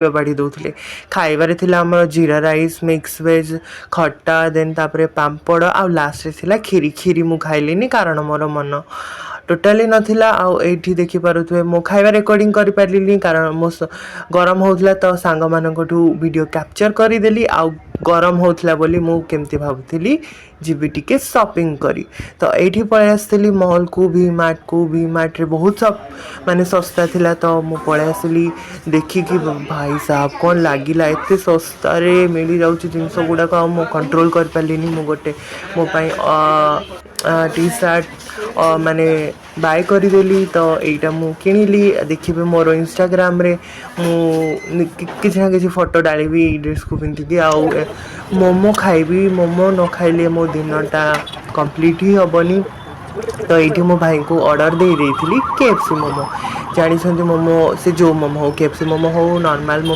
ବାଢ଼ି ଦଉଥିଲେ। ଖାଇବାରେ ଥିଲା ଆମର ଜିରା ରାଇସ୍, ମିକ୍ସ ଭେଜ୍, ଖଟା, ଦେନ୍ ତାପରେ ପାମ୍ପଡ଼ ଆଉ ଲାଷ୍ଟରେ ଥିଲା କ୍ଷୀରି। କ୍ଷୀରି ମୁଁ ଖାଇଲିନି କାରଣ ମୋର ମନ ଟୋଟାଲି ନଥିଲା। ଆଉ ଏଇଠି ଦେଖିପାରୁଥିବେ ମୁଁ ଖାଇବା ରେକର୍ଡ଼ିଂ କରିପାରିଲିନି କାରଣ ମୋ ଗରମ ହେଉଥିଲା, ତ ସାଙ୍ଗମାନଙ୍କଠୁ ଭିଡ଼ିଓ କ୍ୟାପଚର୍ କରିଦେଲି। ଆଉ ଗରମ ହେଉଥିଲା ବୋଲି ମୁଁ କେମିତି ଭାବୁଥିଲି ଯିବି ଟିକେ ସପିଂ କରି, ତ ଏଇଠି ପଳେଇ ଆସିଥିଲି ମଲ୍କୁ, ଭି ମାର୍ଟରେ ବହୁତ ମାନେ ଶସ୍ତା ଥିଲା, ତ ମୁଁ ପଳେଇ ଆସିଲି ଦେଖିକି। ଭାଇ ସାହେବ କ'ଣ ଲାଗିଲା, ଏତେ ଶସ୍ତାରେ ମିଳିଯାଉଛି ଜିନିଷ ଗୁଡ଼ାକ, ଆଉ ମୁଁ କଣ୍ଟ୍ରୋଲ୍ କରିପାରିଲିନି। ମୁଁ ଗୋଟେ ମୋ ପାଇଁ ଟି ସାର୍ଟ ମାନେ ବାଏ କରିଦେଲି, ତ ଏଇଟା ମୁଁ କିଣିଲି। ଦେଖିବେ ମୋର ଇନଷ୍ଟାଗ୍ରାମରେ ମୁଁ କିଛି ନା କିଛି ଫଟୋ ଡାଳିବି ଏଇ ଡ୍ରେସ୍କୁ ପିନ୍ଧିକି। ଆଉ ମୋମୋ ଖାଇବି, ମୋମୋ ନ ଖାଇଲେ ମୋ ଦିନଟା କମ୍ପ୍ଲିଟ୍ ହିଁ ହେବନି। ତ ଏଇଠି ମୋ ଭାଇଙ୍କୁ ଅର୍ଡ଼ର ଦେଇଥିଲି KFC ମୋମୋ। ଜାଣିଛନ୍ତି ମୋମୋ, ସେ ଯେଉଁ ମୋମୋ ହଉ, KFC ମୋମୋ ହଉ, ନର୍ମାଲ୍ ମୋମୋ